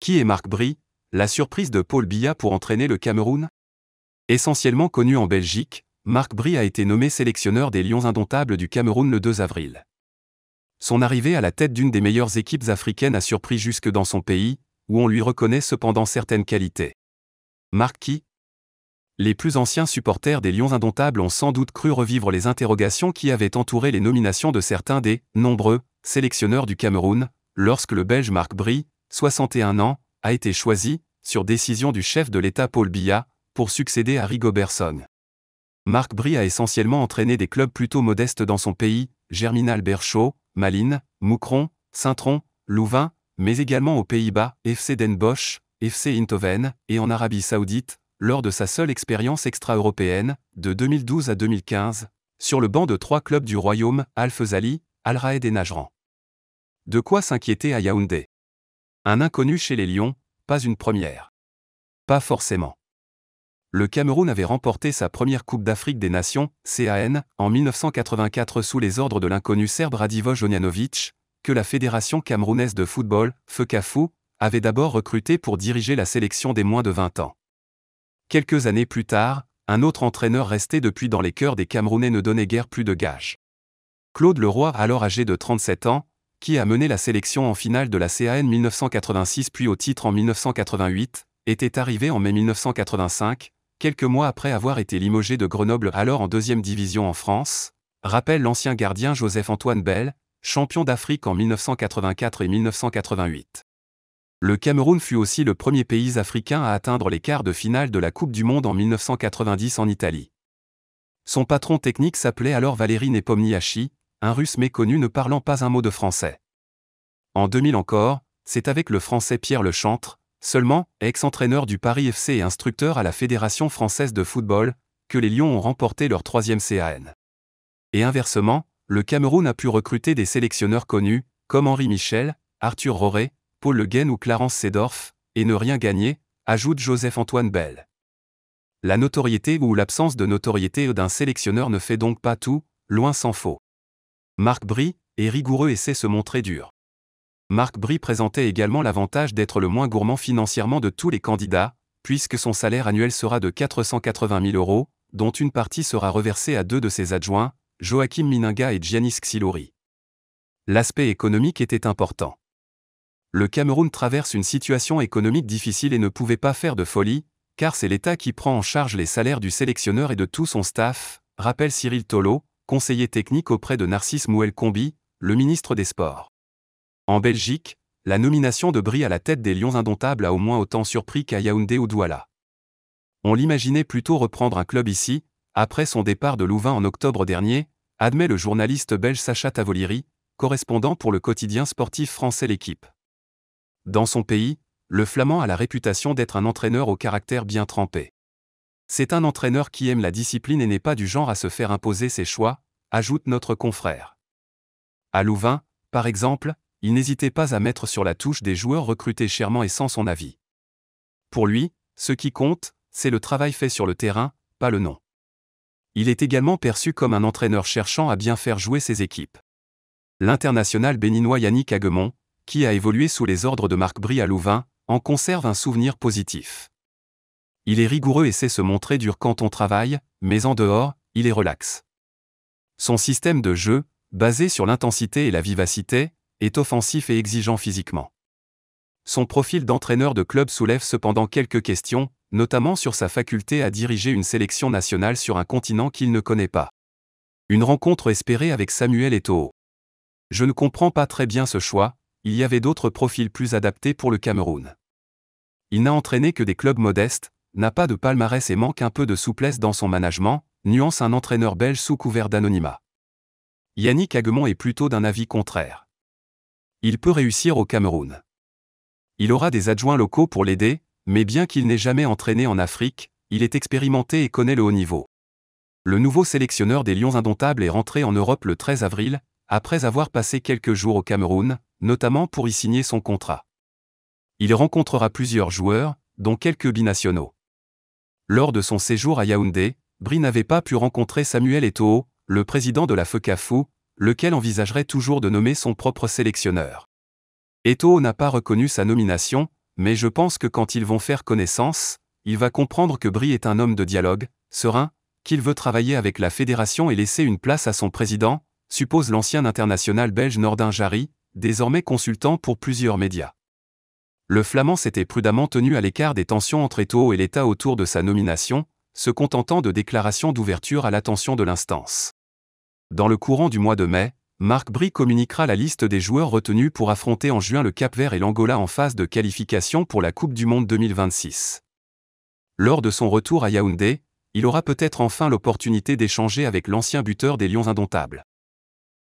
Qui est Marc Bry, la surprise de Paul Biya pour entraîner le Cameroun? Essentiellement connu en Belgique, Marc Bry a été nommé sélectionneur des Lions indomptables du Cameroun le 2 avril. Son arrivée à la tête d'une des meilleures équipes africaines a surpris jusque dans son pays, où on lui reconnaît cependant certaines qualités. Marc qui? Les plus anciens supporters des Lions indomptables ont sans doute cru revivre les interrogations qui avaient entouré les nominations de certains des nombreux sélectionneurs du Cameroun, lorsque le Belge Marc Bry, 61 ans, a été choisi, sur décision du chef de l'État Paul Biya, pour succéder à Rigobert Song. Marc Bry a essentiellement entraîné des clubs plutôt modestes dans son pays, Germinal Berchau, Malines, Moucron, Saint-Tron, Louvain, mais également aux Pays-Bas, FC Den Bosch, FC Eindhoven, et en Arabie Saoudite, lors de sa seule expérience extra-européenne, de 2012 à 2015, sur le banc de 3 clubs du royaume, Al-Fezali, Al-Raed et Najran. De quoi s'inquiéter à Yaoundé? Un inconnu chez les Lions, pas une première. Pas forcément. Le Cameroun avait remporté sa première Coupe d'Afrique des Nations, CAN, en 1984 sous les ordres de l'inconnu serbe Radivoj Onjanović, que la Fédération camerounaise de football, FECAFOOT, avait d'abord recruté pour diriger la sélection des moins de 20 ans. Quelques années plus tard, un autre entraîneur resté depuis dans les cœurs des Camerounais ne donnait guère plus de gages. Claude Leroy, alors âgé de 37 ans, qui a mené la sélection en finale de la CAN 1986 puis au titre en 1988, était arrivé en mai 1985, quelques mois après avoir été limogé de Grenoble alors en 2e division en France, rappelle l'ancien gardien Joseph-Antoine Bell, champion d'Afrique en 1984 et 1988. Le Cameroun fut aussi le premier pays africain à atteindre les quarts de finale de la Coupe du Monde en 1990 en Italie. Son patron technique s'appelait alors Valeri Nepomniachtchi, un Russe méconnu ne parlant pas un mot de français. En 2000 encore, c'est avec le Français Pierre Lechantre, seulement, ex-entraîneur du Paris FC et instructeur à la Fédération française de football, que les Lions ont remporté leur 3e CAN. Et inversement, le Cameroun a pu recruter des sélectionneurs connus, comme Henri Michel, Arthur Roré, Paul Le Guen ou Clarence Seedorf, et ne rien gagner, ajoute Joseph-Antoine Bell. La notoriété ou l'absence de notoriété d'un sélectionneur ne fait donc pas tout, loin s'en faut. Marc Bry est rigoureux et sait se montrer dur. Marc Bry présentait également l'avantage d'être le moins gourmand financièrement de tous les candidats, puisque son salaire annuel sera de 480 000 €, dont une partie sera reversée à 2 de ses adjoints, Joachim Mininga et Giannis Xilouri. L'aspect économique était important. Le Cameroun traverse une situation économique difficile et ne pouvait pas faire de folie, car c'est l'État qui prend en charge les salaires du sélectionneur et de tout son staff, rappelle Cyril Tolo, conseiller technique auprès de Narcisse Mouel-Combi, le ministre des Sports. En Belgique, la nomination de Bry à la tête des Lions indomptables a au moins autant surpris qu'à Yaoundé ou Douala. On l'imaginait plutôt reprendre un club ici, après son départ de Louvain en octobre dernier, admet le journaliste belge Sacha Tavolieri, correspondant pour le quotidien sportif français L'Équipe. Dans son pays, le Flamand a la réputation d'être un entraîneur au caractère bien trempé. C'est un entraîneur qui aime la discipline et n'est pas du genre à se faire imposer ses choix, ajoute notre confrère. À Louvain, par exemple, il n'hésitait pas à mettre sur la touche des joueurs recrutés chèrement et sans son avis. Pour lui, ce qui compte, c'est le travail fait sur le terrain, pas le nom. Il est également perçu comme un entraîneur cherchant à bien faire jouer ses équipes. L'international béninois Yannick Aguemon, qui a évolué sous les ordres de Marc Bry à Louvain, en conserve un souvenir positif. Il est rigoureux et sait se montrer dur quand on travaille, mais en dehors, il est relax. Son système de jeu, basé sur l'intensité et la vivacité, est offensif et exigeant physiquement. Son profil d'entraîneur de club soulève cependant quelques questions, notamment sur sa faculté à diriger une sélection nationale sur un continent qu'il ne connaît pas. Une rencontre espérée avec Samuel Eto'o. Je ne comprends pas très bien ce choix, il y avait d'autres profils plus adaptés pour le Cameroun. Il n'a entraîné que des clubs modestes, n'a pas de palmarès et manque un peu de souplesse dans son management, nuance un entraîneur belge sous couvert d'anonymat. Yannick Aguemon est plutôt d'un avis contraire. Il peut réussir au Cameroun. Il aura des adjoints locaux pour l'aider, mais bien qu'il n'ait jamais entraîné en Afrique, il est expérimenté et connaît le haut niveau. Le nouveau sélectionneur des Lions indomptables est rentré en Europe le 13 avril, après avoir passé quelques jours au Cameroun, notamment pour y signer son contrat. Il rencontrera plusieurs joueurs, dont quelques binationaux. Lors de son séjour à Yaoundé, Bry n'avait pas pu rencontrer Samuel Eto'o, le président de la FECAFOOT, lequel envisagerait toujours de nommer son propre sélectionneur. Eto'o n'a pas reconnu sa nomination, Mais je pense que quand ils vont faire connaissance, il va comprendre que Bry est un homme de dialogue, serein, qu'il veut travailler avec la fédération et laisser une place à son président, suppose l'ancien international belge Nordin Jarry, désormais consultant pour plusieurs médias. Le Flamand s'était prudemment tenu à l'écart des tensions entre Eto'o et l'État autour de sa nomination, se contentant de déclarations d'ouverture à l'attention de l'instance. Dans le courant du mois de mai, Marc Bry communiquera la liste des joueurs retenus pour affronter en juin le Cap-Vert et l'Angola en phase de qualification pour la Coupe du Monde 2026. Lors de son retour à Yaoundé, il aura peut-être enfin l'opportunité d'échanger avec l'ancien buteur des Lions indomptables.